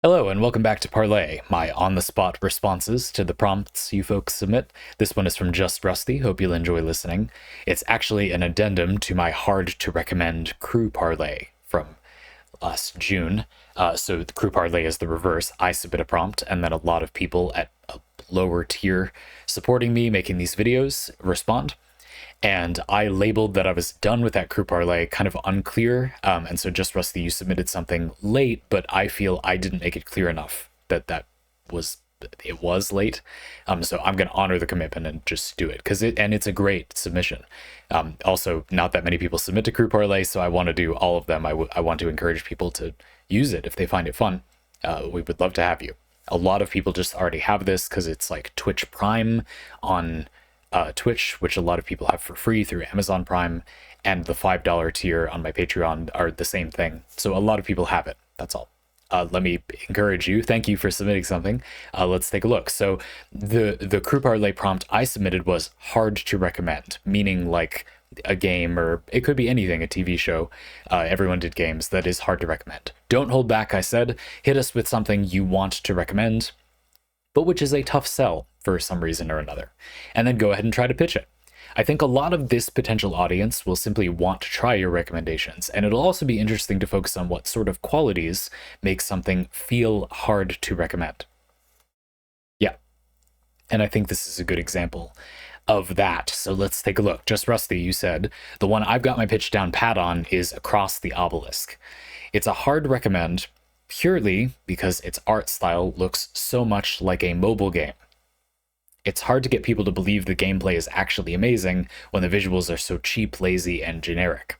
Hello and welcome back to Parley, my on-the-spot responses to the prompts you folks submit. This one is from Just Rusty, hope you'll enjoy listening. It's actually an addendum to my hard-to-recommend crew Parley from last June. So the crew Parley is the reverse. I submit a prompt, and then a lot of people at a lower tier supporting me making these videos respond. And I labeled that I was done with that crew parlay, kind of unclear. And so Just Rusty, you submitted something late, but I feel I didn't make it clear enough that it was late. So I'm going to honor the commitment and just do it it's a great submission. Also, not that many people submit to crew parlay, so I want to do all of them. I want to encourage people to use it if they find it fun. We would love to have you. A lot of people just already have this because it's like Twitch Prime on Twitch, which a lot of people have for free through Amazon Prime, and the $5 tier on my Patreon are the same thing. So a lot of people have it. That's all. Let me encourage you. Thank you for submitting something. Let's take a look. So the crew parlay prompt I submitted was hard to recommend, meaning like a game, or it could be anything, a TV show. Everyone did games that is hard to recommend. Don't hold back, I said. Hit us with something you want to recommend, but which is a tough sell for some reason or another, and then go ahead and try to pitch it. I think a lot of this potential audience will simply want to try your recommendations, and it'll also be interesting to focus on what sort of qualities make something feel hard to recommend. Yeah, and I think this is a good example of that. So let's take a look. Just Rusty, you said, the one I've got my pitch down pat on is Across the Obelisk. It's a hard recommend purely because its art style looks so much like a mobile game. It's hard to get people to believe the gameplay is actually amazing when the visuals are so cheap, lazy, and generic.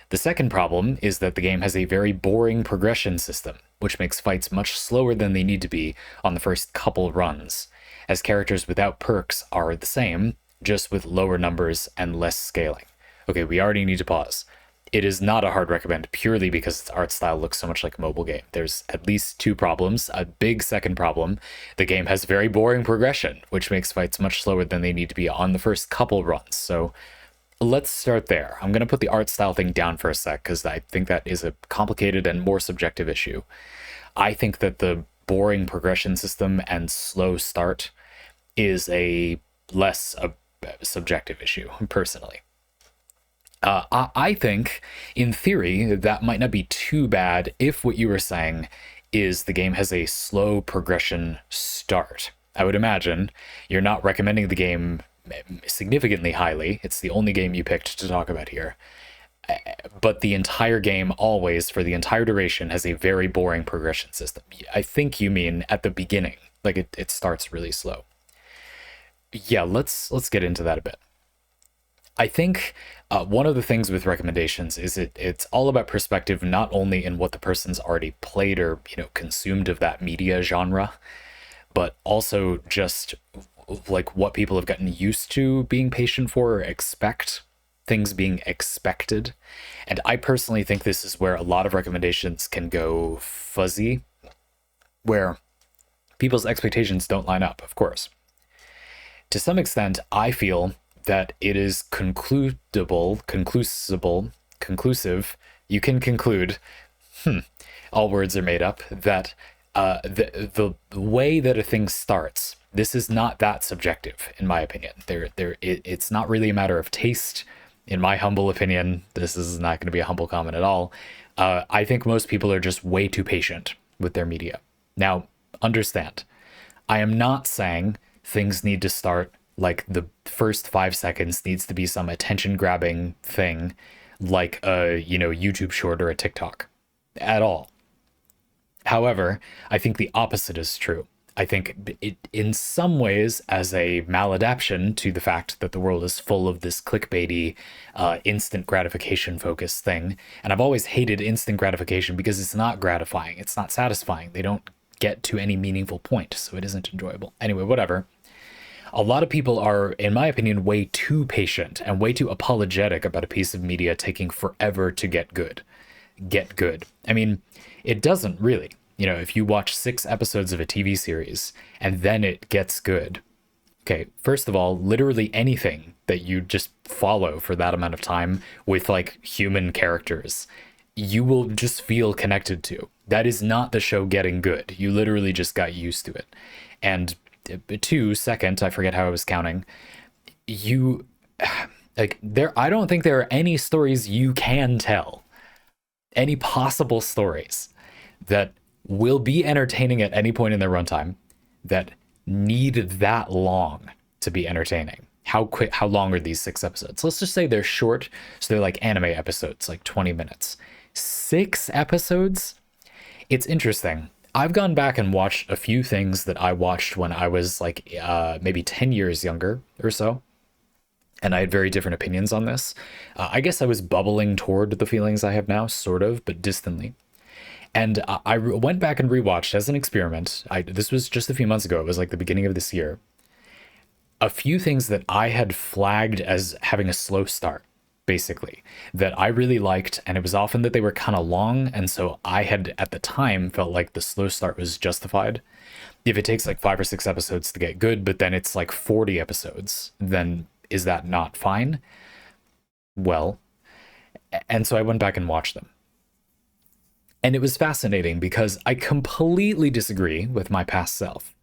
The second problem is that the game has a very boring progression system, which makes fights much slower than they need to be on the first couple runs, as characters without perks are the same, just with lower numbers and less scaling. Okay, we already need to pause. It is not a hard recommend purely because its art style looks so much like a mobile game. There's at least two problems. A big second problem, the game has very boring progression, which makes fights much slower than they need to be on the first couple runs. So let's start there. I'm going to put the art style thing down for a sec because I think that is a complicated and more subjective issue. I think that the boring progression system and slow start is a less subjective issue, personally. I think, in theory, that might not be too bad if what you were saying is the game has a slow progression start. I would imagine you're not recommending the game significantly highly. It's the only game you picked to talk about here. But the entire game always, for the entire duration, has a very boring progression system. I think you mean at the beginning, like it starts really slow. Yeah, let's get into that a bit. I think one of the things with recommendations is it's all about perspective, not only in what the person's already played or consumed of that media genre, but also just like what people have gotten used to being patient for or expect, things being expected. And I personally think this is where a lot of recommendations can go fuzzy, where people's expectations don't line up, of course. To some extent, I feel that it is conclusive, you can conclude, all words are made up, that the way that a thing starts, this is not that subjective, in my opinion. It's not really a matter of taste, in my humble opinion. This is not going to be a humble comment at all. I think most people are just way too patient with their media. Now, understand, I am not saying things need to start like the first 5 seconds needs to be some attention grabbing thing like a YouTube short or a TikTok at all. However, I think the opposite is true. I think it in some ways as a maladaptation to the fact that the world is full of this clickbaity instant gratification focused thing. And I've always hated instant gratification because it's not gratifying. It's not satisfying. They don't get to any meaningful point, so it isn't enjoyable. Anyway, whatever. A lot of people are, in my opinion, way too patient and way too apologetic about a piece of media taking forever to get good. I mean, it doesn't really. If you watch 6 episodes of a TV series and then it gets good. Okay, first of all, literally anything that you just follow for that amount of time with like human characters, you will just feel connected to. That is not the show getting good. You literally just got used to it. And two, second, I forget how I was counting. You like there I don't think there are any stories you can tell, any possible stories that will be entertaining at any point in their runtime that need that long to be entertaining. How long are these 6 episodes? Let's just say they're short, so they're like anime episodes, like 20 minutes. 6 episodes? It's interesting. I've gone back and watched a few things that I watched when I was like maybe 10 years younger or so, and I had very different opinions on this. I guess I was bubbling toward the feelings I have now, sort of, but distantly. And I went back and rewatched as an experiment. This was just a few months ago. It was like the beginning of this year. A few things that I had flagged as having a slow start, basically, that I really liked, and it was often that they were kind of long, and so I had at the time felt like the slow start was justified. If it takes like 5 or 6 episodes to get good, but then it's like 40 episodes, then is that not fine? Well, and so I went back and watched them. And it was fascinating because I completely disagree with my past self.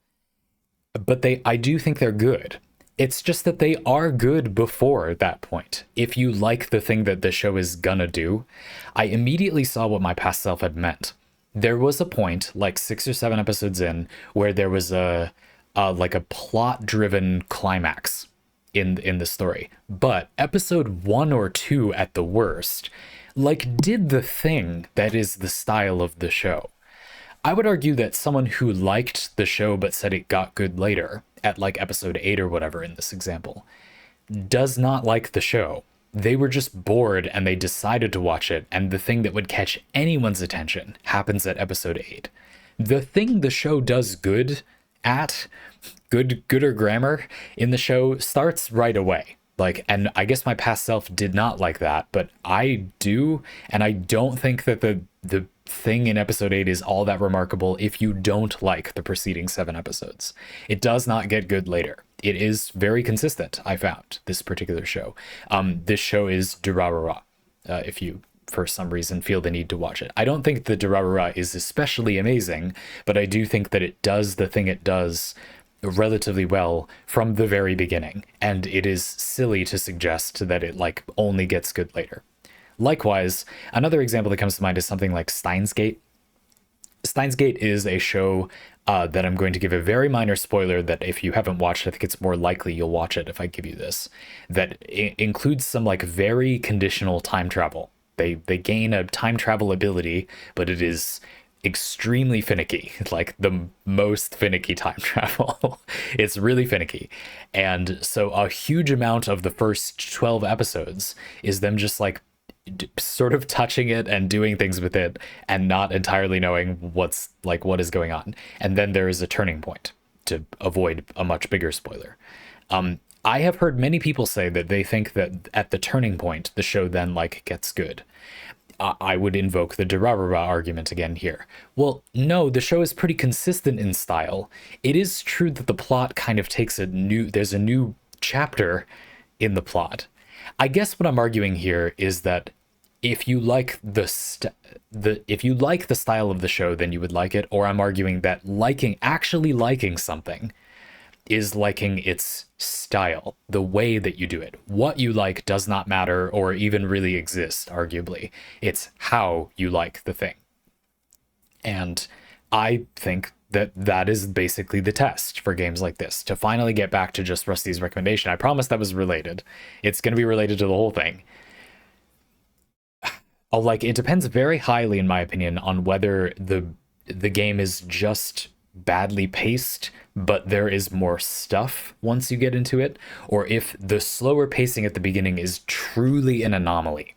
But I do think they're good. It's just that they are good before that point. If you like the thing that the show is gonna do, I immediately saw what my past self had meant. There was a point, like 6 or 7 episodes in, where there was a like a plot-driven climax in the story. But episode 1 or 2 at the worst, like, did the thing that is the style of the show. I would argue that someone who liked the show but said it got good later, at like episode 8 or whatever in this example, does not like the show. They were just bored and they decided to watch it, and the thing that would catch anyone's attention happens at episode 8. The thing the show does good at, gooder grammar in the show, starts right away. Like, and I guess my past self did not like that, but I do, and I don't think that the thing in episode 8 is all that remarkable if you don't like the preceding 7 episodes. It does not get good later. It is very consistent, I found, this particular show. This show is Durarara, if you for some reason feel the need to watch it. I don't think the Durarara is especially amazing, but I do think that it does the thing it does relatively well from the very beginning, and it is silly to suggest that it like only gets good later. Likewise, another example that comes to mind is something like Steins Gate. Steins Gate is a show that I'm going to give a very minor spoiler that if you haven't watched, I think it's more likely you'll watch it if I give you this, that includes some like very conditional time travel. They gain a time travel ability, but it is extremely finicky, like the most finicky time travel. It's really finicky. And so a huge amount of the first 12 episodes is them just like sort of touching it and doing things with it and not entirely knowing what is going on. And then there is a turning point, to avoid a much bigger spoiler. I have heard many people say that they think that at the turning point, the show then like gets good. I would invoke the Durarara argument again here. Well, no, the show is pretty consistent in style. It is true that the plot kind of takes there's a new chapter in the plot. I guess what I'm arguing here is that if you like if you like the style of the show, then you would like it. Or I'm arguing that actually liking something is liking its style, the way that you do it. What you like does not matter or even really exist, arguably. It's how you like the thing. And I think that that is basically the test for games like this. To finally get back to just Rusty's recommendation, I promised that was related. It's going to be related to the whole thing. It depends very highly, in my opinion, on whether the game is just badly paced, but there is more stuff once you get into it, or if the slower pacing at the beginning is truly an anomaly.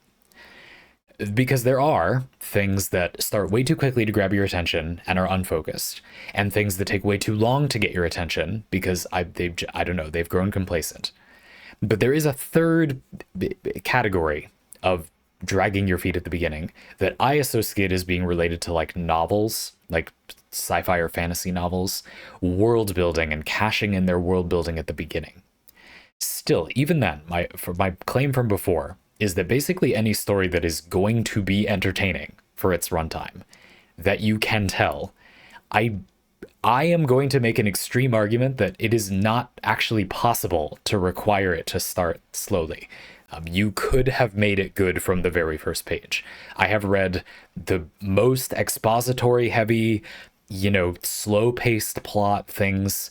Because there are things that start way too quickly to grab your attention and are unfocused, and things that take way too long to get your attention because I don't know, they've grown complacent. But there is a third category of dragging your feet at the beginning that I associate as being related to like novels, like sci-fi or fantasy novels, world building and cashing in their world building at the beginning. Still, even then, my claim from before is that basically any story that is going to be entertaining for its runtime, that you can tell, I I am going to make an extreme argument that it is not actually possible to require it to start slowly. You could have made it good from the very first page. I have read the most expository heavy, slow paced plot things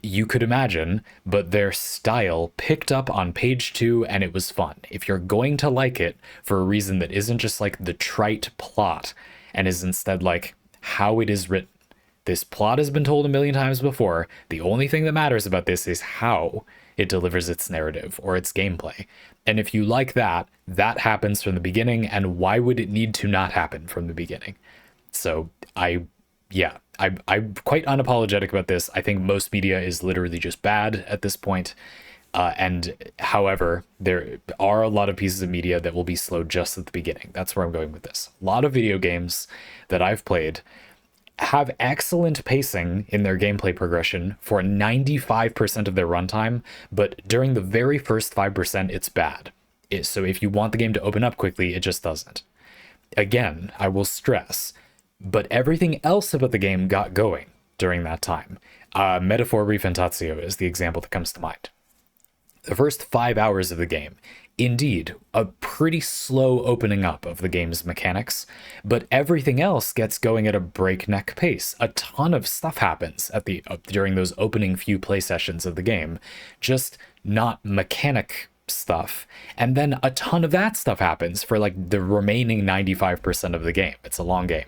you could imagine, but their style picked up on page two and it was fun. If you're going to like it for a reason that isn't just like the trite plot and is instead like how it is written, this plot has been told a million times before. The only thing that matters about this is how it delivers its narrative or its gameplay. And if you like that, that happens from the beginning, and why would it need to not happen from the beginning? So I'm quite unapologetic about this. I think most media is literally just bad at this point. And however, there are a lot of pieces of media that will be slow just at the beginning. That's where I'm going with this. A lot of video games that I've played have excellent pacing in their gameplay progression for 95% of their runtime, but during the very first 5%, it's bad. So if you want the game to open up quickly, it just doesn't. Again, I will stress, but everything else about the game got going during that time. Metaphor Refantatio is the example that comes to mind. The first 5 hours of the game, indeed, a pretty slow opening up of the game's mechanics, but everything else gets going at a breakneck pace. A ton of stuff happens during those opening few play sessions of the game, just not mechanic stuff. And then a ton of that stuff happens for like the remaining 95% of the game. It's a long game.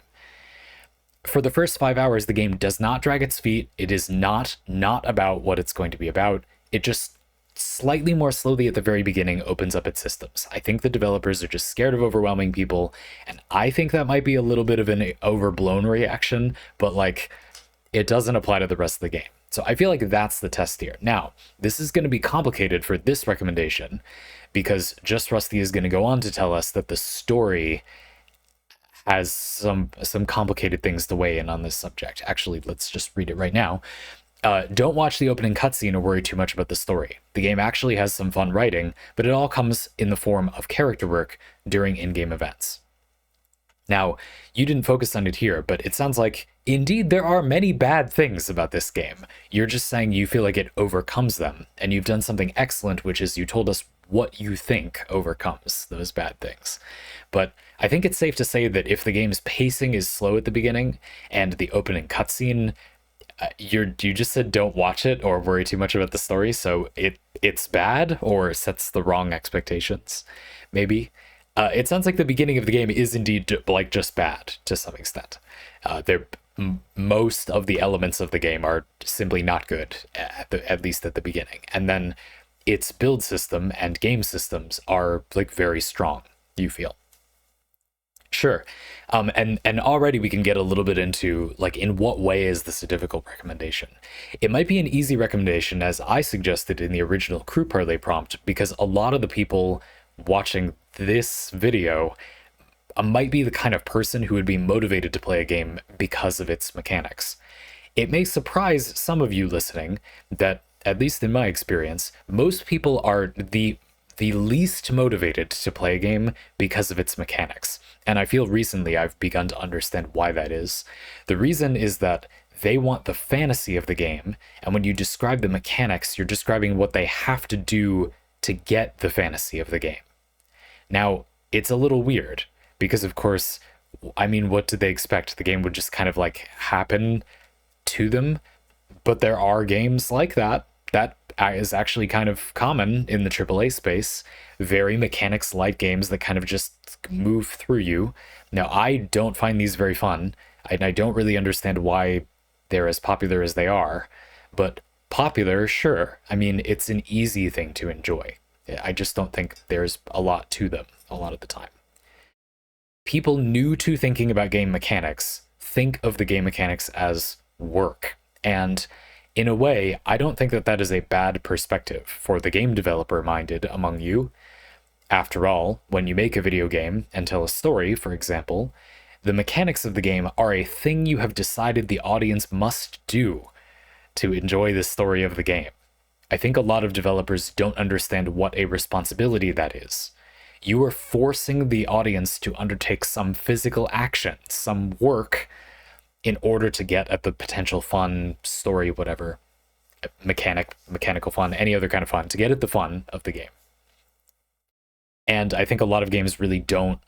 For the first 5 hours, the game does not drag its feet. It is not about what it's going to be about. It just slightly more slowly at the very beginning opens up its systems. I think the developers are just scared of overwhelming people, and I think that might be a little bit of an overblown reaction, but like it doesn't apply to the rest of the game. So I feel like that's the test here. Now, this is going to be complicated for this recommendation because Just Rusty is going to go on to tell us that the story has some complicated things to weigh in on this subject. Actually, let's just read it right now. Don't watch the opening cutscene or worry too much about the story. The game actually has some fun writing, but it all comes in the form of character work during in-game events. Now, you didn't focus on it here, but it sounds like, indeed, there are many bad things about this game. You're just saying you feel like it overcomes them, and you've done something excellent, which is you told us what you think overcomes those bad things. But I think it's safe to say that if the game's pacing is slow at the beginning, and the opening cutscene you just said don't watch it or worry too much about the story, so it's bad or sets the wrong expectations, maybe. It sounds like the beginning of the game is indeed like just bad to some extent. Most of the elements of the game are simply not good, at least at the beginning, and then its build system and game systems are like very strong, you feel. Sure. And already we can get a little bit into like, in what way is this a difficult recommendation? It might be an easy recommendation, as I suggested in the original Crew Parley prompt, because a lot of the people watching this video might be the kind of person who would be motivated to play a game because of its mechanics. It may surprise some of you listening that, at least in my experience, most people are the least motivated to play a game because of its mechanics. And I feel recently I've begun to understand why that is. The reason is that they want the fantasy of the game, and when you describe the mechanics, you're describing what they have to do to get the fantasy of the game. Now, it's a little weird, because of course, I mean, what did they expect? The game would just kind of like happen to them? But there are games like that is actually kind of common in the AAA space. Very mechanics-light games that kind of just move through you. Now, I don't find these very fun, and I don't really understand why they're as popular as they are. But popular, sure. I mean, it's an easy thing to enjoy. I just don't think there's a lot to them a lot of the time. People new to thinking about game mechanics think of the game mechanics as work. And in a way, I don't think that is a bad perspective for the game developer minded among you. After all, when you make a video game and tell a story, for example, the mechanics of the game are a thing you have decided the audience must do to enjoy the story of the game. I think a lot of developers don't understand what a responsibility that is. You are forcing the audience to undertake some physical action, some work, in order to get at the potential fun, story, whatever, mechanical fun, any other kind of fun, to get at the fun of the game. And I think a lot of games really don't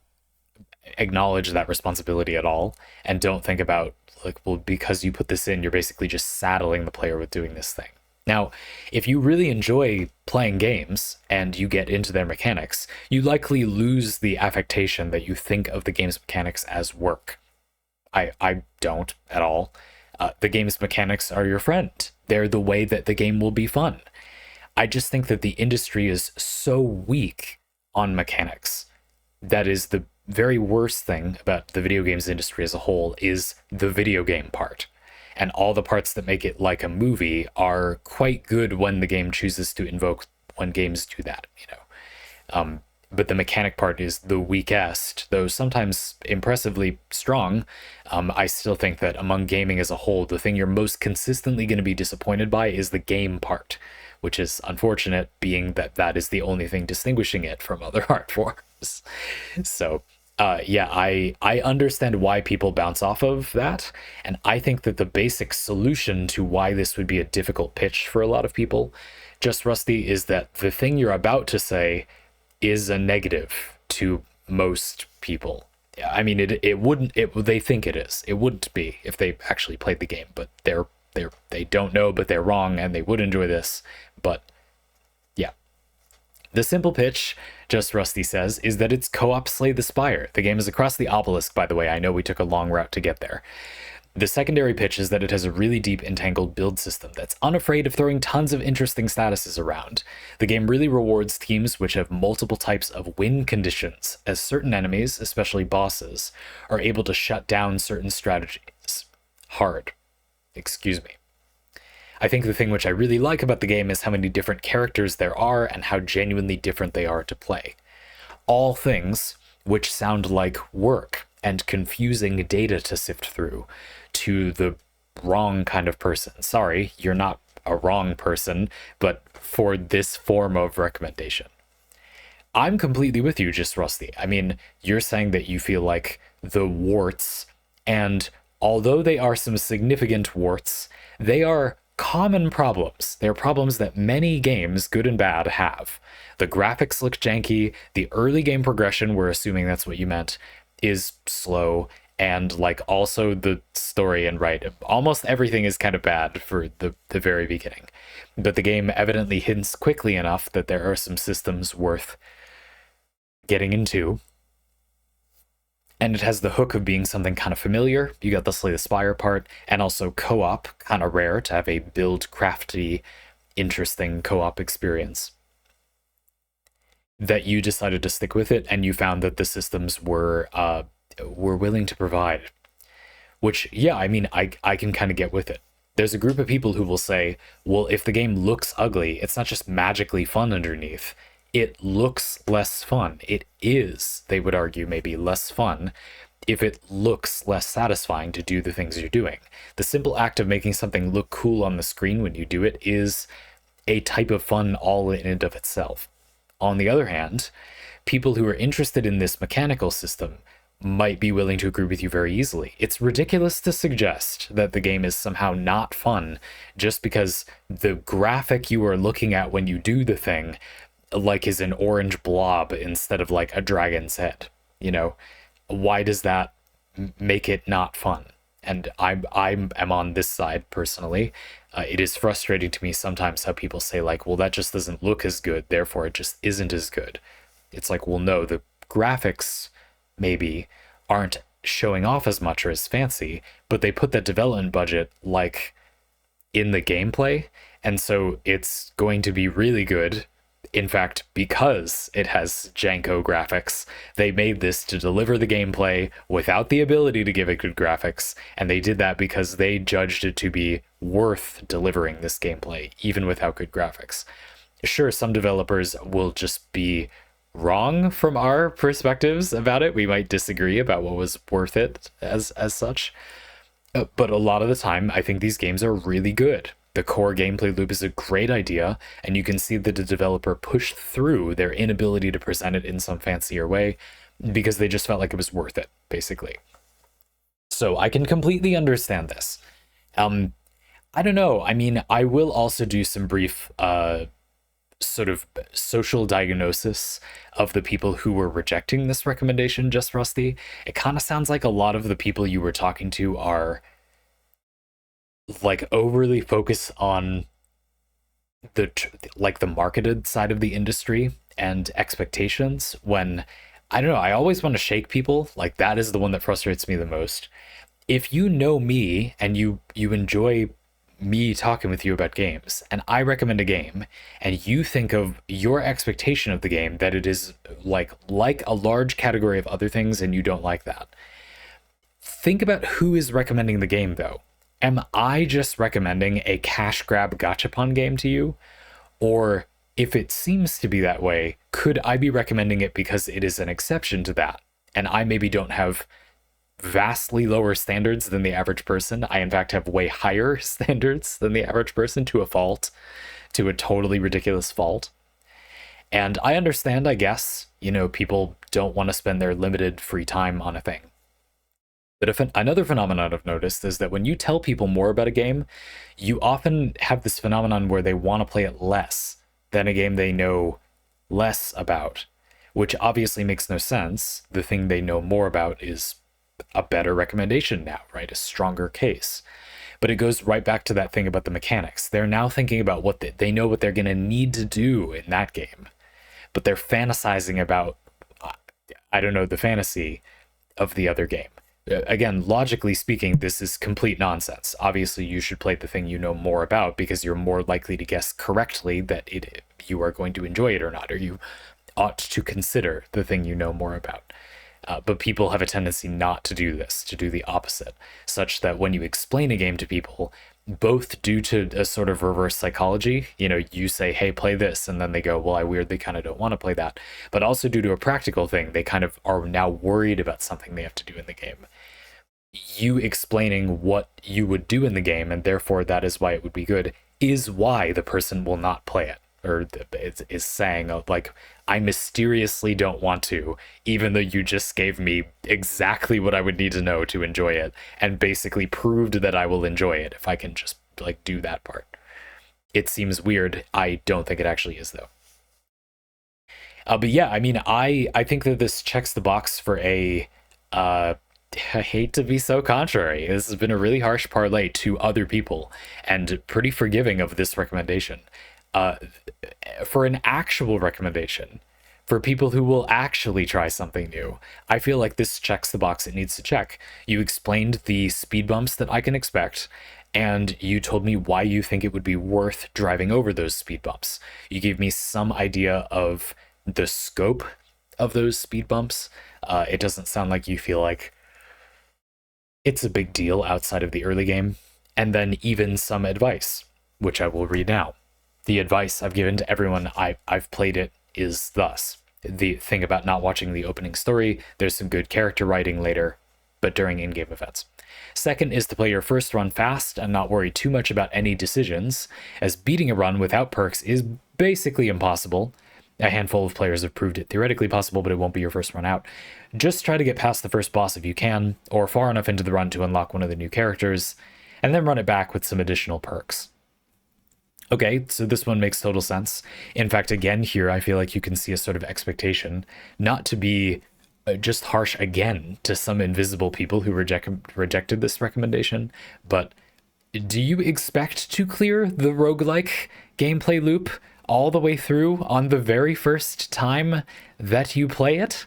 acknowledge that responsibility at all, and don't think about, like, well, because you put this in, you're basically just saddling the player with doing this thing. Now, if you really enjoy playing games and you get into their mechanics, you likely lose the affectation that you think of the game's mechanics as work. I don't at all. The game's mechanics are your friend. They're the way that the game will be fun. I just think that the industry is so weak on mechanics. That is the very worst thing about the video games industry as a whole, is the video game part. And all the parts that make it like a movie are quite good when the game chooses to invoke, when games do that, you know. But the mechanic part is the weakest, though sometimes impressively strong. I still think that among gaming as a whole, the thing you're most consistently going to be disappointed by is the game part, which is unfortunate, being that that is the only thing distinguishing it from other art forms. So, yeah, I understand why people bounce off of that, and I think that the basic solution to why this would be a difficult pitch for a lot of people, Just Rusty, is that the thing you're about to say is a negative to most people. I mean, it wouldn't, they think it is. It wouldn't be if they actually played the game, but they don't know, but they're wrong, and they would enjoy this. But yeah. The simple pitch, Just Rusty says, is that it's co-op Slay the Spire. The game is across the obelisk, by the way. I know we took a long route to get there. The secondary pitch is that it has a really deep, entangled build system that's unafraid of throwing tons of interesting statuses around. The game really rewards teams which have multiple types of win conditions, as certain enemies, especially bosses, are able to shut down certain strategies hard. Excuse me. I think the thing which I really like about the game is how many different characters there are and how genuinely different they are to play. All things which sound like work and confusing data to sift through to the wrong kind of person. Sorry, you're not a wrong person, but for this form of recommendation. I'm completely with you, Just Rusty. I mean, you're saying that you feel like the warts, and although they are some significant warts, they are common problems. They're problems that many games, good and bad, have. The graphics look janky, the early game progression, we're assuming that's what you meant, is slow, and like also the story and almost everything is kind of bad for the very beginning. But the game evidently hints quickly enough that there are some systems worth getting into. And it has the hook of being something kind of familiar. You got the Slay the Spire part, and also co-op, kind of rare to have a build crafty, interesting co-op experience. That you decided to stick with it, and you found that the systems were willing to provide. Which, yeah, I mean, I can kind of get with it. There's a group of people who will say, well, if the game looks ugly, it's not just magically fun underneath. It looks less fun. It is, they would argue, maybe less fun if it looks less satisfying to do the things you're doing. The simple act of making something look cool on the screen when you do it is a type of fun all in and of itself. On the other hand, people who are interested in this mechanical system might be willing to agree with you very easily. It's ridiculous to suggest that the game is somehow not fun just because the graphic you are looking at when you do the thing like is an orange blob instead of like a dragon's head. You know, why does that make it not fun? And I'm on this side personally. It is frustrating to me sometimes how people say like, well, that just doesn't look as good, therefore it just isn't as good. It's like, well, no, the graphics maybe aren't showing off as much or as fancy, but they put that development budget like in the gameplay, and so it's going to be really good. In fact, because it has Janko graphics, they made this to deliver the gameplay without the ability to give it good graphics, and they did that because they judged it to be worth delivering this gameplay, even without good graphics. Sure, some developers will just be wrong from our perspectives about it. We might disagree about what was worth it as such. But a lot of the time, I think these games are really good. The core gameplay loop is a great idea, and you can see that the developer pushed through their inability to present it in some fancier way because they just felt like it was worth it, basically. So I can completely understand this. I don't know. I mean, I will also do some brief sort of social diagnosis of the people who were rejecting this recommendation, Just Rusty. It kind of sounds like a lot of the people you were talking to are like overly focused on the like the marketed side of the industry and expectations, when I don't know, I always want to shake people. Like, that is the one that frustrates me the most. If you know me and you enjoy me talking with you about games, and I recommend a game, and you think of your expectation of the game that it is like a large category of other things, and you don't like that. Think about who is recommending the game, though. Am I just recommending a cash grab gachapon game to you? Or if it seems to be that way, could I be recommending it because it is an exception to that? And I maybe don't have vastly lower standards than the average person. I, in fact, have way higher standards than the average person, to a fault, to a totally ridiculous fault. And I understand, I guess, people don't want to spend their limited free time on a thing. But if another phenomenon I've noticed is that when you tell people more about a game, you often have this phenomenon where they want to play it less than a game they know less about, which obviously makes no sense. The thing they know more about is a better recommendation now, right? A stronger case. But it goes right back to that thing about the mechanics. They're now thinking about what they know what they're going to need to do in that game, but they're fantasizing about, I don't know, the fantasy of the other game. Again, logically speaking, this is complete nonsense. Obviously, you should play the thing you know more about because you're more likely to guess correctly that you are going to enjoy it or not, or you ought to consider the thing you know more about. But people have a tendency not to do this, to do the opposite, such that when you explain a game to people, both due to a sort of reverse psychology, you say, hey, play this, and then they go, well, I weirdly kind of don't want to play that, but also due to a practical thing, they kind of are now worried about something they have to do in the game. You explaining what you would do in the game, and therefore that is why it would be good, is why the person will not play it, or is saying, like, I mysteriously don't want to, even though you just gave me exactly what I would need to know to enjoy it, and basically proved that I will enjoy it if I can just, like, do that part. It seems weird. I don't think it actually is, though. But yeah, I mean, I think that this checks the box for I hate to be so contrary. This has been a really harsh parlay to other people, and pretty forgiving of this recommendation. For an actual recommendation, for people who will actually try something new, I feel like this checks the box it needs to check. You explained the speed bumps that I can expect, and you told me why you think it would be worth driving over those speed bumps. You gave me some idea of the scope of those speed bumps. It doesn't sound like you feel like it's a big deal outside of the early game. And then even some advice, which I will read now. The advice I've given to everyone I've played it is thus. The thing about not watching the opening story, there's some good character writing later, but during in-game events. Second is to play your first run fast and not worry too much about any decisions, as beating a run without perks is basically impossible. A handful of players have proved it theoretically possible, but it won't be your first run out. Just try to get past the first boss if you can, or far enough into the run to unlock one of the new characters, and then run it back with some additional perks. Okay, so this one makes total sense. In fact, again, here, I feel like you can see a sort of expectation not to be just harsh again to some invisible people who rejected this recommendation, but do you expect to clear the roguelike gameplay loop all the way through on the very first time that you play it?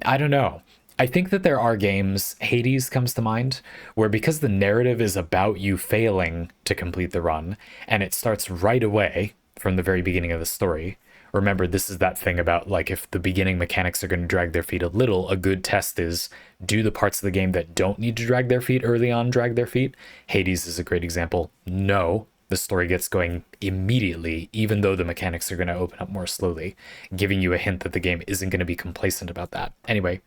I don't know. I think that there are games, Hades comes to mind, where because the narrative is about you failing to complete the run, and it starts right away from the very beginning of the story. Remember, this is that thing about, like, if the beginning mechanics are going to drag their feet a little, a good test is, do the parts of the game that don't need to drag their feet early on drag their feet? Hades is a great example. No, the story gets going immediately, even though the mechanics are going to open up more slowly, giving you a hint that the game isn't going to be complacent about that. Anyway,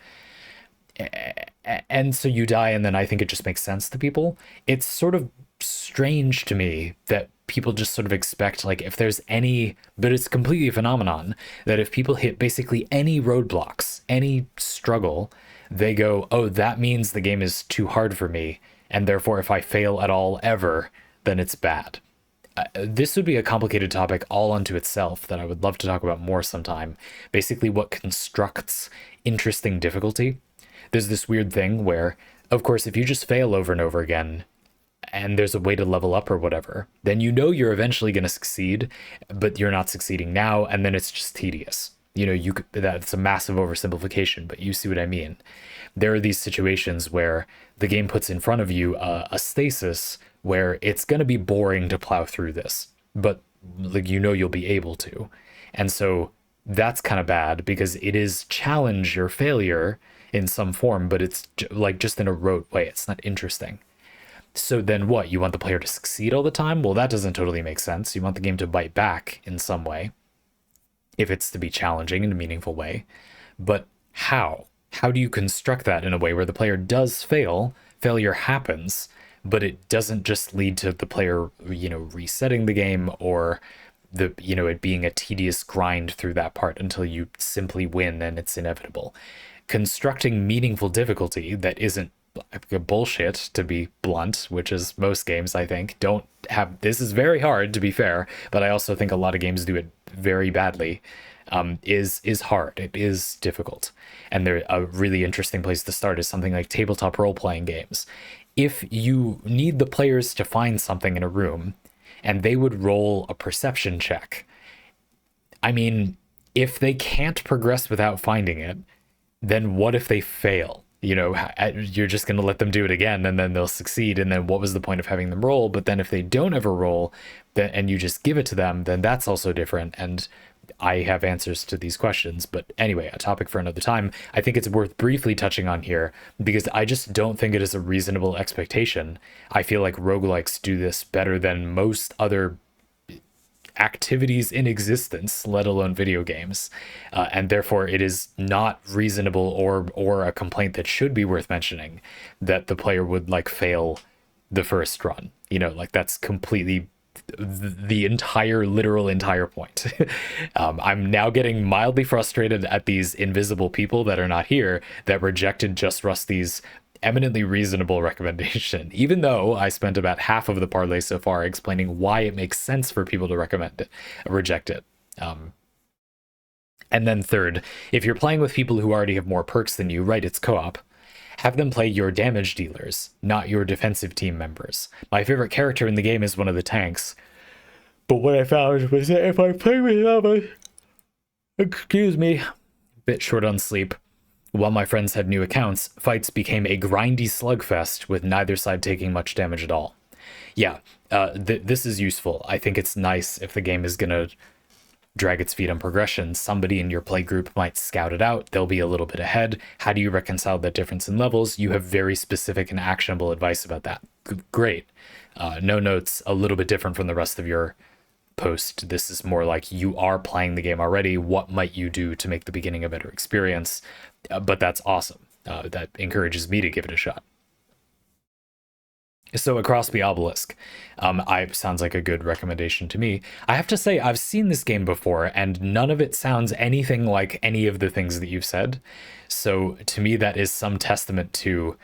and so you die, and then I think it just makes sense to people. It's sort of strange to me that people just sort of expect, like, if there's any, but it's completely a phenomenon, that if people hit basically any roadblocks, any struggle, they go, oh, that means the game is too hard for me, and therefore if I fail at all ever, then it's bad. This would be a complicated topic all unto itself that I would love to talk about more sometime. Basically, what constructs interesting difficulty. There's this weird thing where, of course, if you just fail over and over again, and there's a way to level up or whatever, then you know you're eventually going to succeed, but you're not succeeding now, and then it's just tedious. You know, that's a massive oversimplification, but you see what I mean. There are these situations where the game puts in front of you a stasis where it's going to be boring to plow through this, but like, you know, you'll be able to. And so that's kind of bad because it is challenge your failure in some form, but it's like just in a rote way. It's not interesting. So then what? You want the player to succeed all the time? Well, that doesn't totally make sense. You want the game to bite back in some way, if it's to be challenging in a meaningful way. But how? How do you construct that in a way where the player does fail, failure happens, but it doesn't just lead to the player, you know, resetting the game or the, you know, it being a tedious grind through that part until you simply win and it's inevitable. Constructing meaningful difficulty that isn't bullshit, to be blunt, which is most games, I think, don't have. This is very hard, to be fair, but I also think a lot of games do it very badly. Is hard. It is difficult. And a really interesting place to start is something like tabletop role-playing games. If you need the players to find something in a room and they would roll a perception check, I mean, if they can't progress without finding it, then what if they fail? You know, you're just going to let them do it again and then they'll succeed. And then what was the point of having them roll? But then if they don't ever roll and you just give it to them, then that's also different. And I have answers to these questions. But anyway, a topic for another time. I think it's worth briefly touching on here because I just don't think it is a reasonable expectation. I feel like roguelikes do this better than most other activities in existence, let alone video games, and therefore it is not reasonable or a complaint that should be worth mentioning that the player would like fail the first run. You know, like that's completely the entire point. I'm now getting mildly frustrated at these invisible people that are not here that rejected Just Rusty's eminently reasonable recommendation, even though I spent about half of the parlay so far explaining why it makes sense for people to reject it. And then third, if you're playing with people who already have more perks than you, right, it's co-op, have them play your damage dealers, not your defensive team members. My favorite character in the game is one of the tanks, but what I found was that if I play with them, excuse me, a bit short on sleep, while my friends had new accounts, fights became a grindy slugfest with neither side taking much damage at all. Yeah, this is useful. I think it's nice if the game is going to drag its feet on progression. Somebody in your play group might scout it out. They'll be a little bit ahead. How do you reconcile that difference in levels? You have very specific and actionable advice about that. Great. No notes, a little bit different from the rest of your post. This is more like you are playing the game already. What might you do to make the beginning a better experience? But that's awesome. That encourages me to give it a shot. So Across the Obelisk, sounds like a good recommendation to me. I have to say, I've seen this game before, and none of it sounds anything like any of the things that you've said. So to me, that is some testament to,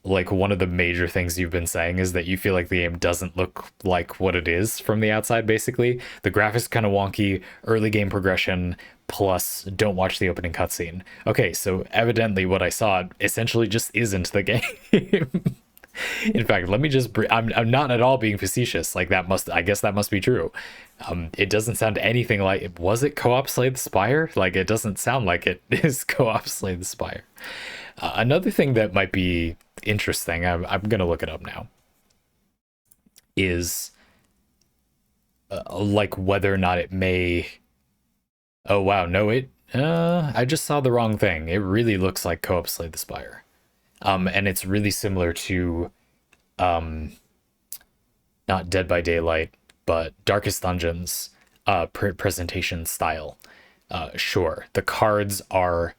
like, one of the major things you've been saying is that you feel like the game doesn't look like what it is from the outside, basically. The graphics kind of wonky, early game progression, plus don't watch the opening cutscene. Okay, so evidently what I saw essentially just isn't the game. In fact, let me just I'm not at all being facetious. Like, I guess that must be true. It doesn't sound anything like, was it co-op Slay the Spire? Like, it doesn't sound like it is co-op Slay the Spire. Another thing that might be interesting, I'm gonna look it up now, is like whether or not it may. Oh wow, no, I just saw the wrong thing. It really looks like co-op Slay the Spire. And it's really similar to, not Dead by Daylight, but Darkest Dungeon's presentation style. Sure, the cards are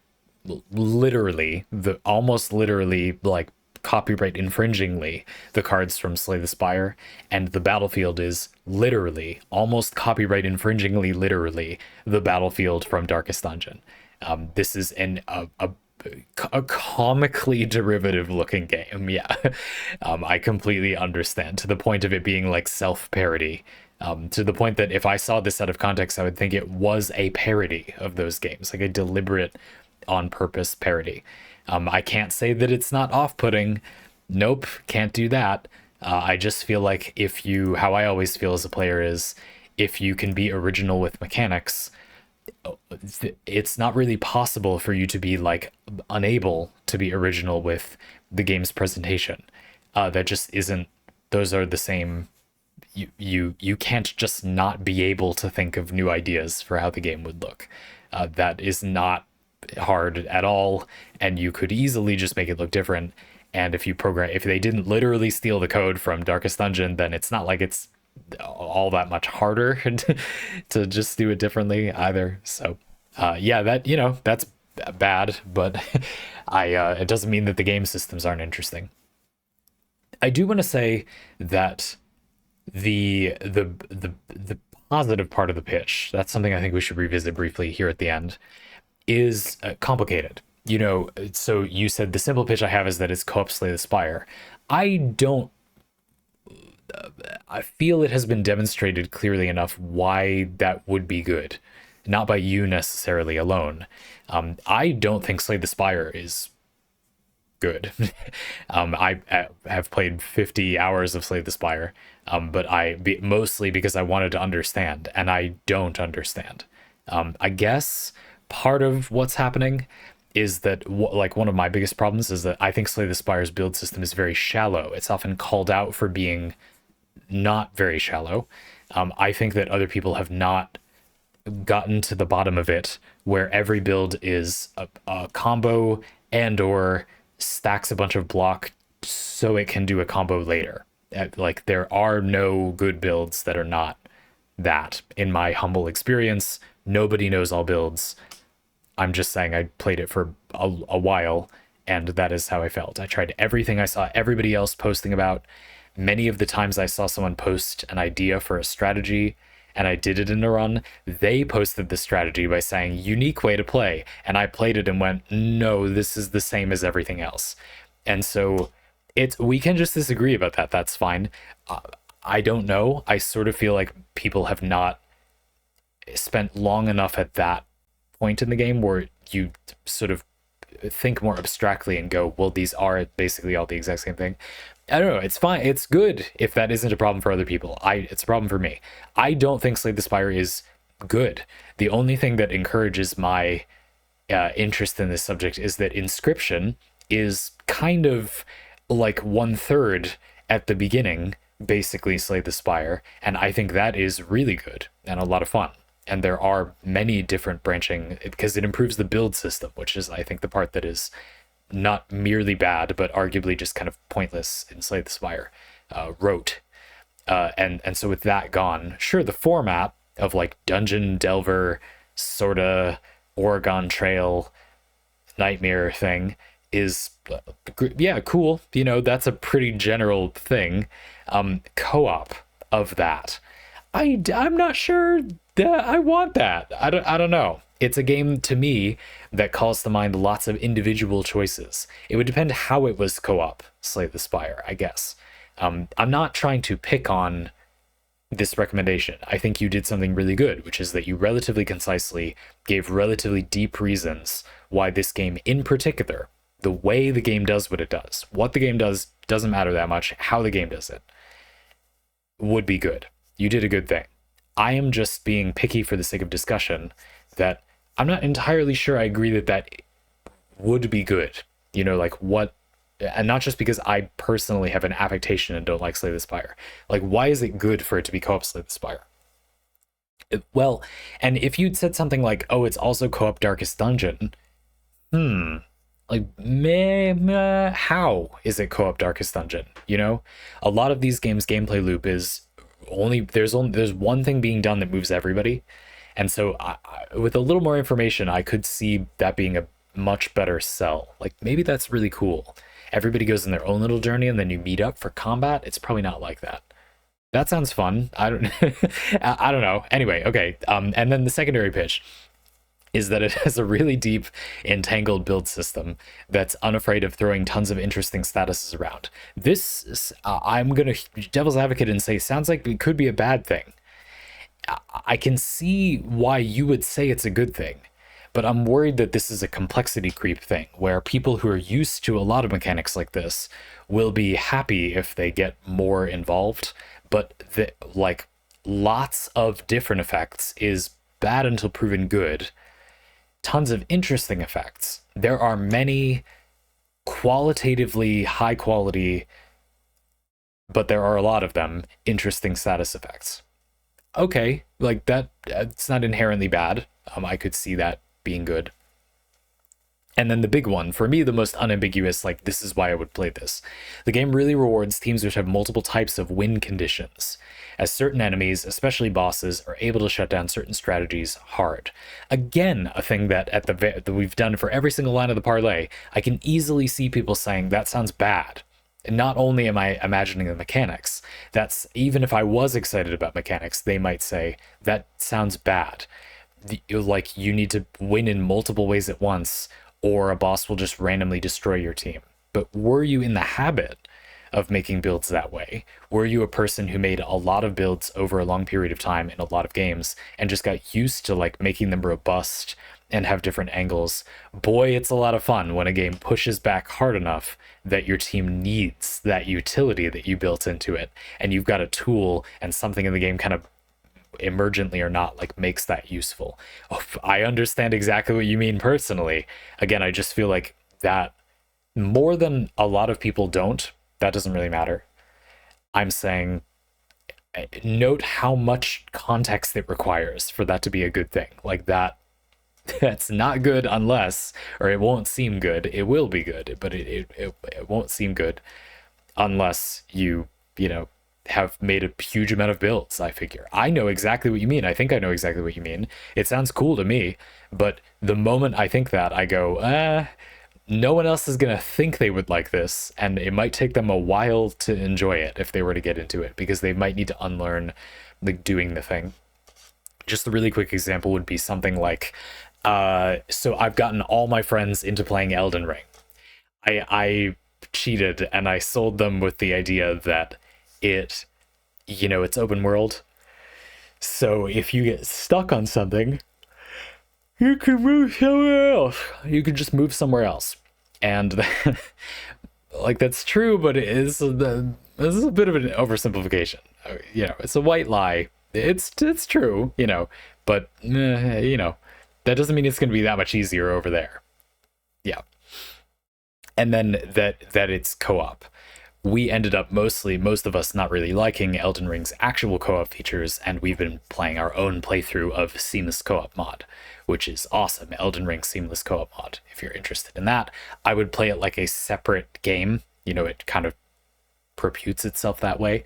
almost literally like copyright infringingly the cards from Slay the Spire, and the battlefield is literally, almost copyright infringingly literally, the battlefield from Darkest Dungeon. This is a comically derivative looking game. Yeah. I completely understand, to the point of it being like self-parody, to the point that if I saw this out of context, I would think it was a parody of those games, like a deliberate, on purpose parody. I can't say that it's not off-putting. Nope, can't do that. I just feel like how I always feel as a player is, if you can be original with mechanics, it's not really possible for you to be like unable to be original with the game's presentation. That just isn't, those are the same. You can't just not be able to think of new ideas for how the game would look. That is not hard at all, and you could easily just make it look different. And if they didn't literally steal the code from Darkest Dungeon, then it's not like it's all that much harder to just do it differently either. So yeah, that's bad, but it doesn't mean that the game systems aren't interesting. I do want to say that the positive part of the pitch, that's something I think we should revisit briefly here at the end, is complicated. So you said the simple pitch I have is that it's co-op Slay the Spire. I feel it has been demonstrated clearly enough why that would be good, not by you necessarily alone. I don't think Slay the Spire is good. I have played 50 hours of Slay the Spire, but mostly because I wanted to understand, and I don't understand. I guess part of what's happening is that like one of my biggest problems is that I think Slay the Spire's build system is very shallow. It's often called out for being not very shallow. I think that other people have not gotten to the bottom of it, where every build is a combo and or stacks a bunch of block so it can do a combo later. Like, there are no good builds that are not that, in my humble experience. Nobody knows all builds. I'm just saying I played it for a while, and that is how I felt. I tried everything I saw everybody else posting about. Many of the times I saw someone post an idea for a strategy and I did it in a run, they posted the strategy by saying unique way to play, and I played it and went, no, this is the same as everything else. And so we can just disagree about that. That's fine. I don't know. I sort of feel like people have not spent long enough at that point in the game where you sort of think more abstractly and go, well, these are basically all the exact same thing. I don't know. It's fine. It's good if that isn't a problem for other people. It's a problem for me. I don't think Slay the Spire is good. The only thing that encourages my interest in this subject is that Inscription is kind of like 1/3 at the beginning, basically Slay the Spire, and I think that is really good and a lot of fun. And there are many different branching, because it improves the build system, which is, I think, the part that is not merely bad, but arguably just kind of pointless in Slay the Spire, rote. And so with that gone, sure, the format of like Dungeon Delver, sorta Oregon Trail, Nightmare thing is, yeah, cool. You know, that's a pretty general thing. Co-op of that, I'm not sure that I want that. I don't know. It's a game to me that calls to mind lots of individual choices. It would depend how it was co-op, Slay the Spire, I guess. I'm not trying to pick on this recommendation. I think you did something really good, which is that you relatively concisely gave relatively deep reasons why this game in particular, the way the game does what it does, what the game does doesn't matter that much, how the game does it would be good. You did a good thing. I am just being picky for the sake of discussion, that I'm not entirely sure I agree that that would be good. You know, like what, and not just because I personally have an affectation and don't like Slay the Spire. Like, why is it good for it to be co-op Slay the Spire? Well, and if you'd said something like, oh, it's also co-op Darkest Dungeon, like, how is it co-op Darkest Dungeon? You know, a lot of these games' gameplay loop is there's one thing being done that moves everybody. And so with a little more information, I could see that being a much better sell. Like, maybe that's really cool. everybody goes in their own little journey and then you meet up for combat. It's probably not like that. That sounds fun. I don't I don't know. Anyway, okay. And then the secondary pitch is that it has a really deep, entangled build system that's unafraid of throwing tons of interesting statuses around. This, I'm going to devil's advocate and say, sounds like it could be a bad thing. I can see why you would say it's a good thing, but I'm worried that this is a complexity creep thing, where people who are used to a lot of mechanics like this will be happy if they get more involved, but like lots of different effects is bad until proven good. Tons of interesting effects. There are many qualitatively high quality, but there are a lot of them, interesting status effects. Okay, like that, it's not inherently bad. I could see that being good. And then the big one, for me, the most unambiguous, like, this is why I would play this. The game really rewards teams which have multiple types of win conditions, as certain enemies, especially bosses, are able to shut down certain strategies hard. Again, a thing that that we've done for every single line of the parlay. I can easily see people saying, that sounds bad. And not only am I imagining the mechanics, that's, even if I was excited about mechanics, they might say, that sounds bad. Like, you need to win in multiple ways at once, or a boss will just randomly destroy your team. But were you in the habit of making builds that way? Were you a person who made a lot of builds over a long period of time in a lot of games and just got used to like making them robust and have different angles? Boy, it's a lot of fun when a game pushes back hard enough that your team needs that utility that you built into it, and you've got a tool and something in the game kind of emergently or not, like, makes that useful. Oh, I understand exactly what you mean personally. Again, I just feel like that more than a lot of people don't, that doesn't really matter. I'm saying note how much context it requires for that to be a good thing. Like, that's not good unless, or it won't seem good. It will be good, but it won't seem good unless you know, have made a huge amount of builds. I figure I know exactly what you mean. I think I know exactly what you mean. It sounds cool to me, but the moment I think that, I go, no one else is gonna think they would like this, and it might take them a while to enjoy it if they were to get into it, because they might need to unlearn like doing the thing. Just a really quick example would be something like, so I've gotten all my friends into playing Elden Ring. I cheated and I sold them with the idea that it's open world. So if you get stuck on something, you can move somewhere else. You can just move somewhere else. And like, that's true, but this is a bit of an oversimplification. It's a white lie. It's true, but that doesn't mean it's going to be that much easier over there. Yeah. And then that it's co-op. We ended up most of us not really liking Elden Ring's actual co-op features, and we've been playing our own playthrough of Seamless Co-op mod, which is awesome. Elden Ring Seamless Co-op mod. If you're interested in that, I would play it like a separate game. It kind of proputes itself that way.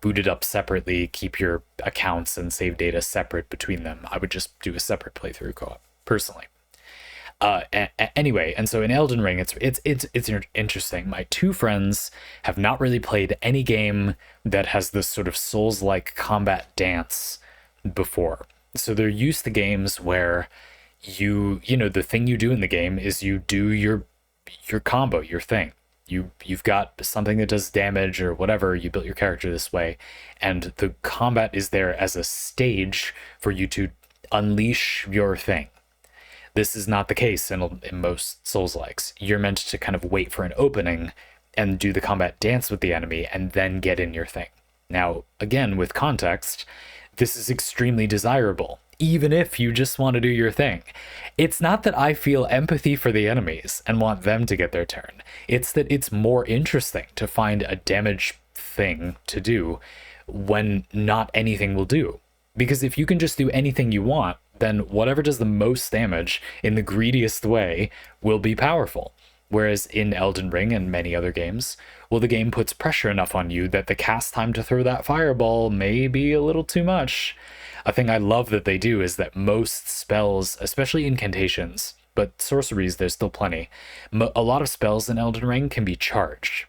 Boot it up separately, keep your accounts and save data separate between them. I would just do a separate playthrough co-op, personally. Anyway, and so in Elden Ring, it's interesting. My two friends have not really played any game that has this sort of Souls-like combat dance before. So they're used to games where the thing you do in the game is you do your combo, your thing. You've got something that does damage or whatever. You built your character this way, and the combat is there as a stage for you to unleash your thing. This is not the case in most Souls-likes. You're meant to kind of wait for an opening and do the combat dance with the enemy and then get in your thing. Now, again, with context, this is extremely desirable, even if you just want to do your thing. It's not that I feel empathy for the enemies and want them to get their turn. It's that it's more interesting to find a damage thing to do when not anything will do. Because if you can just do anything you want, then whatever does the most damage in the greediest way will be powerful. Whereas in Elden Ring and many other games, well, the game puts pressure enough on you that the cast time to throw that fireball may be a little too much. A thing I love that they do is that most spells, especially incantations, but sorceries, there's still plenty. A lot of spells in Elden Ring can be charged.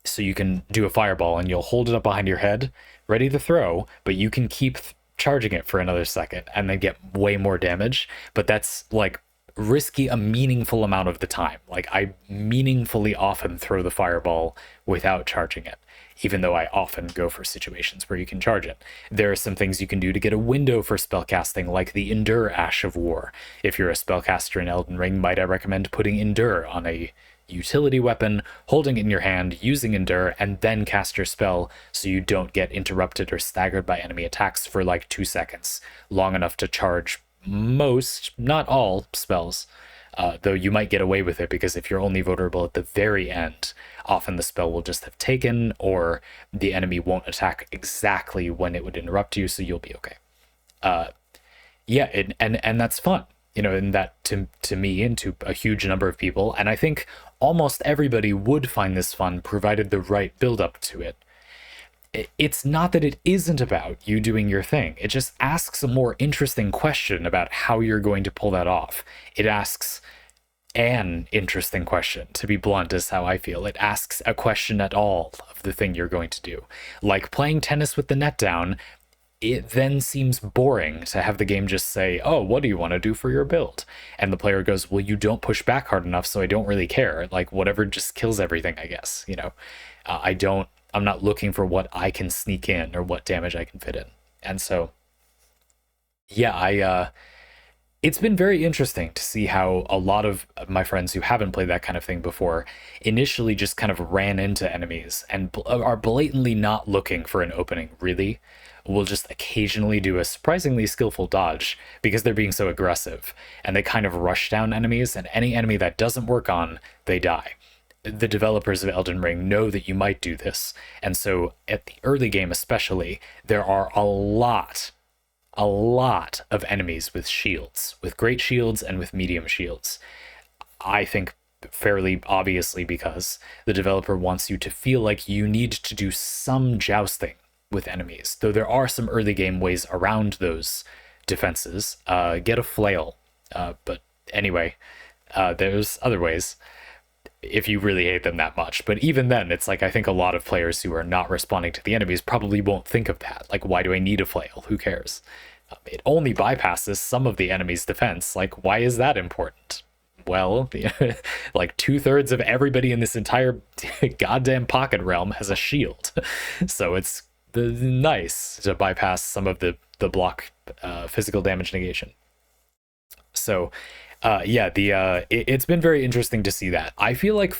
So you can do a fireball and you'll hold it up behind your head, ready to throw, but you can keep charging it for another second and then get way more damage. But that's like risky a meaningful amount of the time. Like I meaningfully often throw the fireball without charging it, even though I often go for situations where you can charge it. There are some things you can do to get a window for spellcasting, like the Endure Ash of War. If you're a spellcaster in Elden Ring, might I recommend putting Endure on a utility weapon, holding it in your hand, using Endure, and then cast your spell so you don't get interrupted or staggered by enemy attacks for like 2 seconds, long enough to charge most, not all, spells. Though you might get away with it because if you're only vulnerable at the very end, often the spell will just have taken, or the enemy won't attack exactly when it would interrupt you, so you'll be okay. Yeah, and that's fun, you know, and that to me and to a huge number of people, and I think almost everybody would find this fun provided the right build up to it. It's not that it isn't about you doing your thing. It just asks a more interesting question about how you're going to pull that off. It asks an interesting question, to be blunt, is how I feel. It asks a question at all of the thing you're going to do. Like playing tennis with the net down, it then seems boring to have the game just say, oh, what do you want to do for your build? And the player goes, well, you don't push back hard enough, so I don't really care. Like, whatever just kills everything, I guess, you know? I'm not looking for what I can sneak in or what damage I can fit in. And so, yeah, it's been very interesting to see how a lot of my friends who haven't played that kind of thing before initially just kind of ran into enemies and are blatantly not looking for an opening, really. Will just occasionally do a surprisingly skillful dodge because they're being so aggressive, and they kind of rush down enemies, and any enemy that doesn't work on, they die. The developers of Elden Ring know that you might do this, and so at the early game especially, there are a lot of enemies with shields, with great shields and with medium shields. I think fairly obviously because the developer wants you to feel like you need to do some jousting with enemies, though there are some early game ways around those defenses. Get a flail, but anyway, there's other ways if you really hate them that much. But even then, it's like I think a lot of players who are not responding to the enemies probably won't think of that. Like, why do I need a flail? Who cares? It only bypasses some of the enemy's defense. Like, why is that important? Well, like 2/3 of everybody in this entire goddamn pocket realm has a shield. So it's nice to bypass some of the block physical damage negation. So yeah, it's been very interesting to see that. I feel like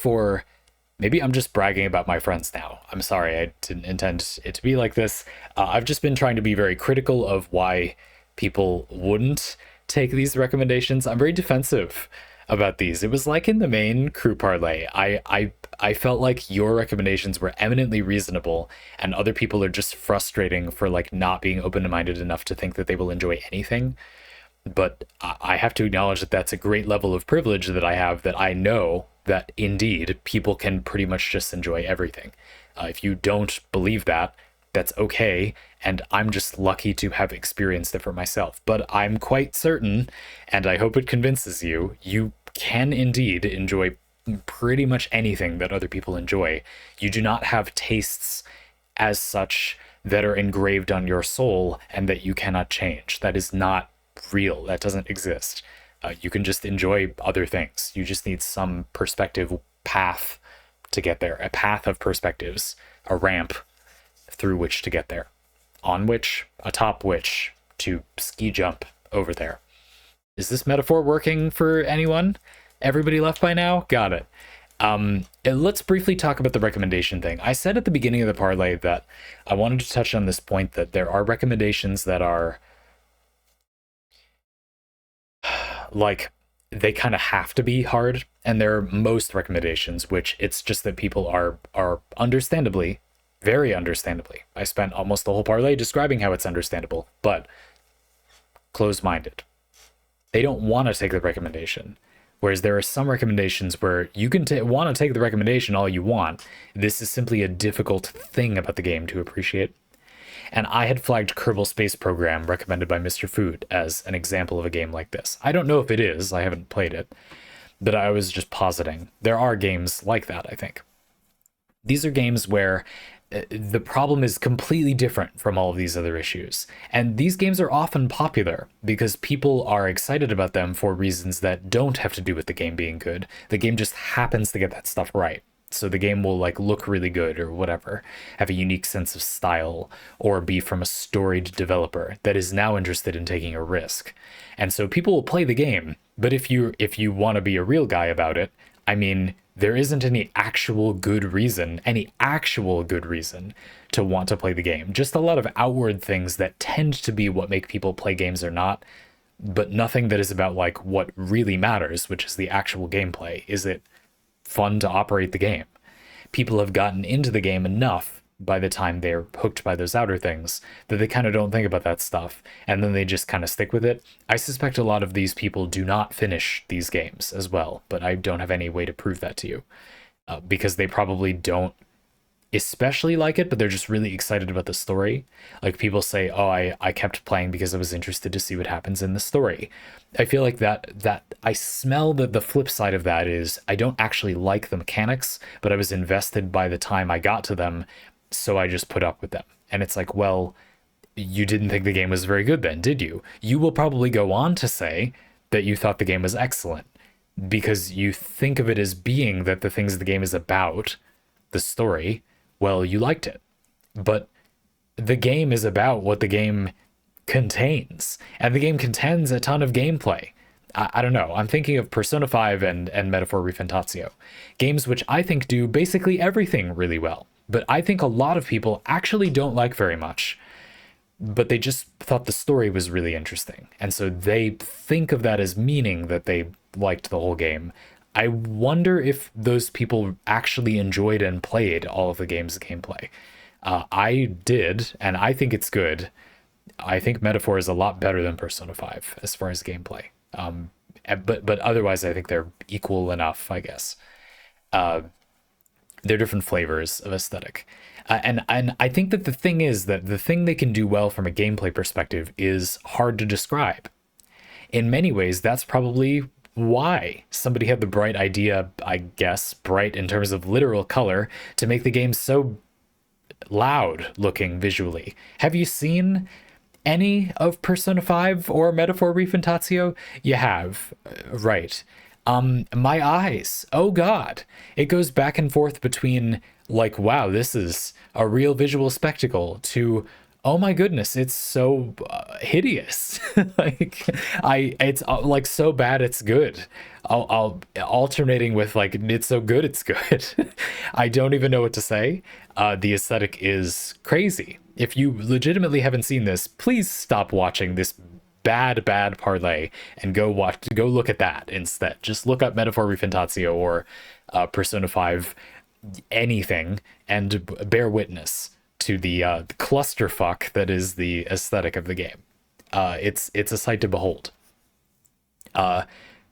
maybe I'm just bragging about my friends now. I'm sorry, I didn't intend it to be like this. I've just been trying to be very critical of why people wouldn't take these recommendations. I'm very defensive about these. It was like in the main crew parlay, I felt like your recommendations were eminently reasonable, and other people are just frustrating for like not being open-minded enough to think that they will enjoy anything. But I have to acknowledge that that's a great level of privilege that I have, that I know that indeed people can pretty much just enjoy everything. If you don't believe that, that's okay, and I'm just lucky to have experienced it for myself. But I'm quite certain, and I hope it convinces you, you can indeed enjoy pretty much anything that other people enjoy. You do not have tastes as such that are engraved on your soul and that you cannot change. That is not real. That doesn't exist. You can just enjoy other things. You just need some perspective path to get there, a path of perspectives, a ramp through which to get there, on which, atop which, to ski jump over there. Is this metaphor working for anyone? Everybody left by now? Got it. Let's briefly talk about the recommendation thing. I said at the beginning of the parlay that I wanted to touch on this point, that there are recommendations that are like, they kind of have to be hard, and there are most recommendations which it's just that people are understandably, very understandably, I spent almost the whole parlay describing how it's understandable, but closed-minded. They don't want to take the recommendation. Whereas there are some recommendations where you can want to take the recommendation all you want. This is simply a difficult thing about the game to appreciate. And I had flagged Kerbal Space Program, recommended by Mr. Food, as an example of a game like this. I don't know if it is, I haven't played it, but I was just positing. There are games like that, I think. These are games where the problem is completely different from all of these other issues. And these games are often popular because people are excited about them for reasons that don't have to do with the game being good. The game just happens to get that stuff right. So the game will like look really good or whatever, have a unique sense of style, or be from a storied developer that is now interested in taking a risk. And so people will play the game, but if you want to be a real guy about it, I mean, there isn't any actual good reason to want to play the game. Just a lot of outward things that tend to be what make people play games or not, but nothing that is about like what really matters, which is the actual gameplay. Is it fun to operate the game? People have gotten into the game enough by the time they're hooked by those outer things that they kind of don't think about that stuff, and then they just kind of stick with it. I suspect a lot of these people do not finish these games as well, but I don't have any way to prove that to you, because they probably don't especially like it, but they're just really excited about the story. Like people say, oh, I kept playing because I was interested to see what happens in the story. I feel like that I smell that the flip side of that is I don't actually like the mechanics, but I was invested by the time I got to them, so I just put up with them. And it's like, well, you didn't think the game was very good then, did you? You will probably go on to say that you thought the game was excellent because you think of it as being that the things the game is about, the story, well, you liked it. But the game is about what the game contains, and the game contains a ton of gameplay. I don't know. I'm thinking of Persona 5 and Metaphor Refantatio, games which I think do basically everything really well, but I think a lot of people actually don't like very much, but they just thought the story was really interesting, and so they think of that as meaning that they liked the whole game. I wonder if those people actually enjoyed and played all of the game's gameplay. I did, and I think it's good. I think Metaphor is a lot better than Persona 5 as far as gameplay. But otherwise, I think they're equal enough, I guess. They're different flavors of aesthetic. And I think that the thing is that the thing they can do well from a gameplay perspective is hard to describe. In many ways, that's probably why somebody had the bright idea, I guess, bright in terms of literal color, to make the game so loud looking visually. Have you seen any of Persona 5 or Metaphor Refantatio? You have, right. My eyes, oh god. It goes back and forth between like, wow, this is a real visual spectacle, to oh my goodness, it's so hideous. Like it's like so bad it's good. I'll alternating with like it's so good it's good. I don't even know what to say. The aesthetic is crazy. If you legitimately haven't seen this, please stop watching this bad parlay and go look at that instead. Just look up Metaphor Refantatio or Persona 5 anything and bear witness to the clusterfuck that is the aesthetic of the game. It's a sight to behold.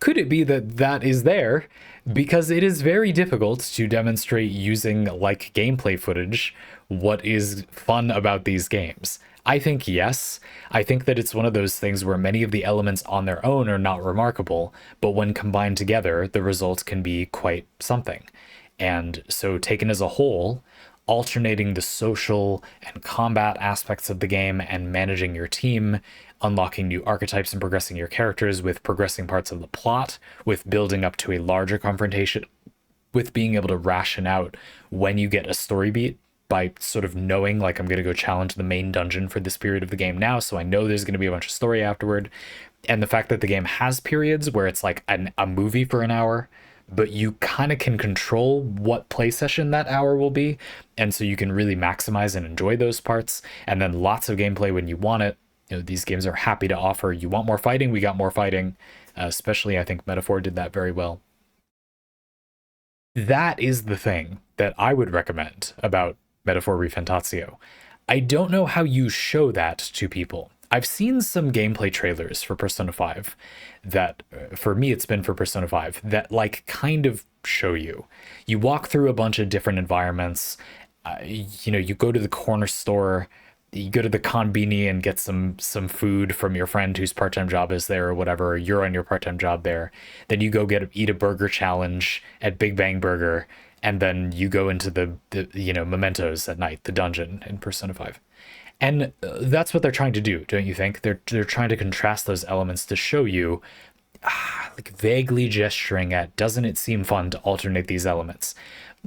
Could it be that is there because it is very difficult to demonstrate using like gameplay footage what is fun about these games? I think yes. I think that it's one of those things where many of the elements on their own are not remarkable, but when combined together, the result can be quite something. And so taken as a whole, alternating the social and combat aspects of the game and managing your team, unlocking new archetypes and progressing your characters, with progressing parts of the plot, with building up to a larger confrontation, with being able to ration out when you get a story beat by sort of knowing like I'm going to go challenge the main dungeon for this period of the game now, so I know there's going to be a bunch of story afterward. And the fact that the game has periods where it's like a movie for an hour, but you kind of can control what play session that hour will be, and so you can really maximize and enjoy those parts, and then lots of gameplay when you want it. You know, these games are happy to offer. You want more fighting, we got more fighting. Especially, I think Metaphor did that very well. That is the thing that I would recommend about Metaphor Refantatio. I don't know how you show that to people. I've seen some gameplay trailers for Persona 5 that, for me, it's been for Persona 5, that like kind of show you. You walk through a bunch of different environments. You know, you go to the corner store you go to the konbini and get some food from your friend whose part-time job is there or whatever, or you're on your part-time job there. Then you go eat a burger challenge at Big Bang Burger, and then you go into the mementos at night, the dungeon in Persona 5. And that's what they're trying to do, don't you think? They're trying to contrast those elements to show you, like vaguely gesturing at, doesn't it seem fun to alternate these elements?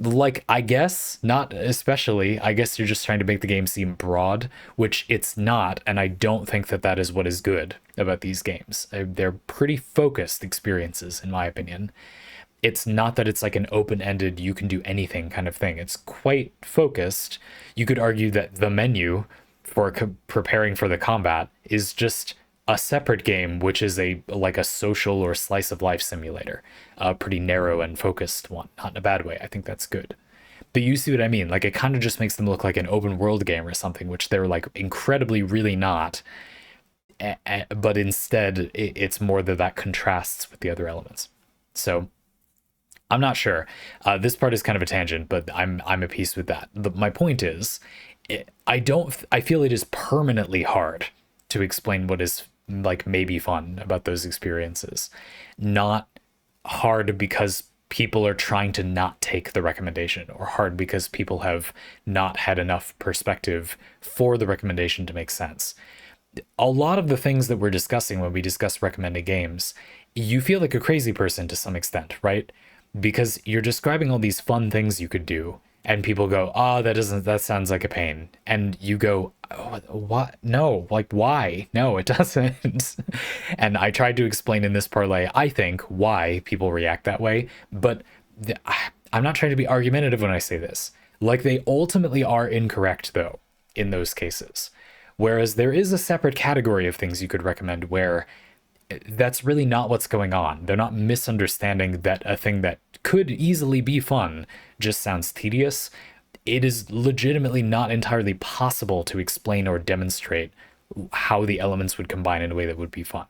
Like, I guess, not especially. I guess you're just trying to make the game seem broad, which it's not, and I don't think that that is what is good about these games. They're pretty focused experiences, in my opinion. It's not that it's like an open-ended, you can do anything kind of thing. It's quite focused. You could argue that the menu for preparing for the combat is just a separate game, which is like a social or slice of life simulator, a pretty narrow and focused one, not in a bad way. I think that's good. But you see what I mean? Like, it kind of just makes them look like an open world game or something, which they're like incredibly really not. But instead, it's more that contrasts with the other elements. So I'm not sure. This part is kind of a tangent, but I'm at peace with that. My point is, I feel it is permanently hard to explain what is like maybe fun about those experiences. Not hard because people are trying to not take the recommendation, or hard because people have not had enough perspective for the recommendation to make sense. A lot of the things that we're discussing when we discuss recommended games, you feel like a crazy person to some extent, right? Because you're describing all these fun things you could do, and people go, oh, that sounds like a pain. And you go, oh, what? No, like, why? No, it doesn't. And I tried to explain in this parlay, I think, why people react that way. But I'm not trying to be argumentative when I say this. Like, they ultimately are incorrect, though, in those cases. Whereas there is a separate category of things you could recommend where that's really not what's going on. They're not misunderstanding that a thing that could easily be fun just sounds tedious. It is legitimately not entirely possible to explain or demonstrate how the elements would combine in a way that would be fun.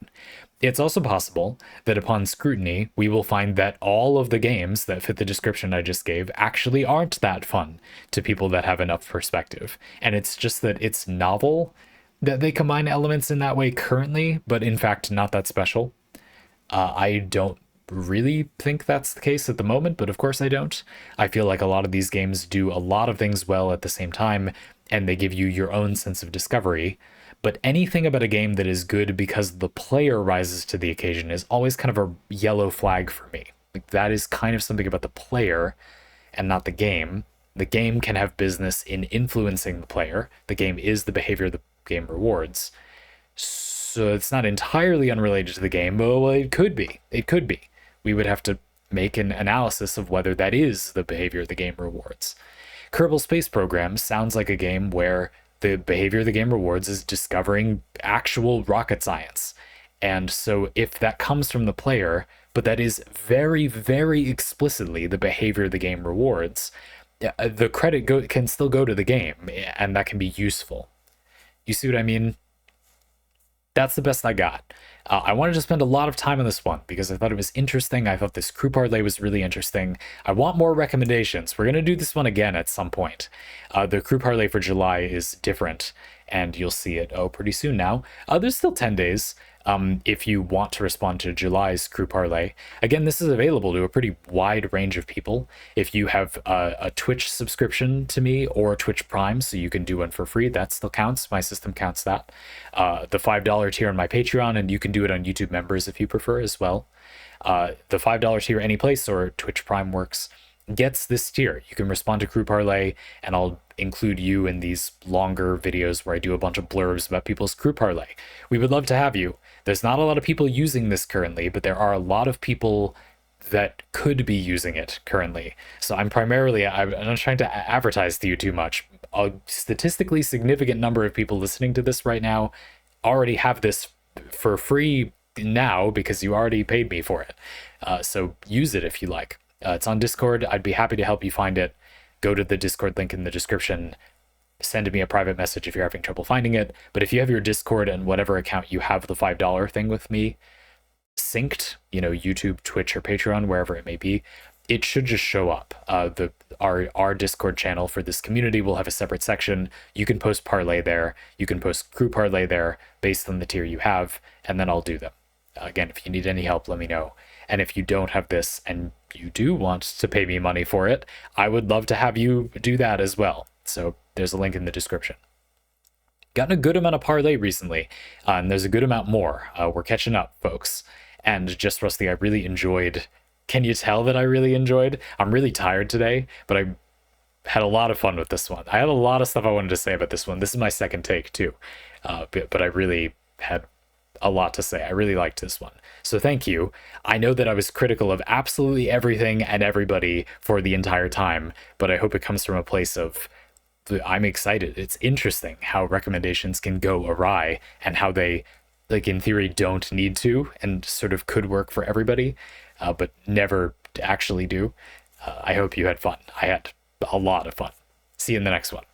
It's also possible that upon scrutiny, we will find that all of the games that fit the description I just gave actually aren't that fun to people that have enough perspective. And it's just that it's novel that they combine elements in that way currently, but in fact not that special. I don't really think that's the case at the moment, but of course I don't. I feel like a lot of these games do a lot of things well at the same time, and they give you your own sense of discovery. But anything about a game that is good because the player rises to the occasion is always kind of a yellow flag for me. Like, that is kind of something about the player and not the game. The game can have business in influencing the player. The game is the behavior the game rewards. So it's not entirely unrelated to the game, but well, it could be. It could be. We would have to make an analysis of whether that is the behavior the game rewards. Kerbal Space Program sounds like a game where the behavior the game rewards is discovering actual rocket science. And so if that comes from the player, but that is very, very explicitly the behavior the game rewards, the credit can still go to the game, and that can be useful. You see what I mean? That's the best I got. I wanted to spend a lot of time on this one because I thought it was interesting. I thought this crew parlay was really interesting. I want more recommendations. We're going to do this one again at some point. The crew parlay for July is different, and you'll see it pretty soon now. There's still 10 days. If you want to respond to July's crew parlay. Again, this is available to a pretty wide range of people. If you have a Twitch subscription to me or Twitch Prime, so you can do one for free, that still counts. My system counts that. The $5 tier on my Patreon, and you can do it on YouTube members if you prefer as well. The $5 tier anyplace or Twitch Prime works. Gets this tier. You can respond to crew parlay, and I'll include you in these longer videos where I do a bunch of blurbs about people's crew parlay. We would love to have you. There's not a lot of people using this currently, but there are a lot of people that could be using it currently. So I'm not trying to advertise to you too much. A statistically significant number of people listening to this right now already have this for free now because you already paid me for it. So use it if you like. It's on Discord. I'd be happy to help you find it. Go to the Discord link in the description. Send me a private message if you're having trouble finding it. But if you have your Discord and whatever account you have the $5 thing with me synced, YouTube, Twitch, or Patreon, wherever it may be, it should just show up. Our Discord channel for this community will have a separate section. You can post parlay there. You can post crew parlay there based on the tier you have, and then I'll do them. Again, if you need any help, let me know. And if you don't have this and you do want to pay me money for it, I would love to have you do that as well. So there's a link in the description. Gotten a good amount of parlay recently, and there's a good amount more. We're catching up, folks. And Just Rusty, I really enjoyed. Can you tell that I really enjoyed? I'm really tired today, but I had a lot of fun with this one. I had a lot of stuff I wanted to say about this one. This is my second take too, but I really had a lot to say. I really liked this one. So thank you. I know that I was critical of absolutely everything and everybody for the entire time, but I hope it comes from a place of I'm excited. It's interesting how recommendations can go awry and how they, like, in theory, don't need to and sort of could work for everybody, but never actually do. I hope you had fun. I had a lot of fun. See you in the next one.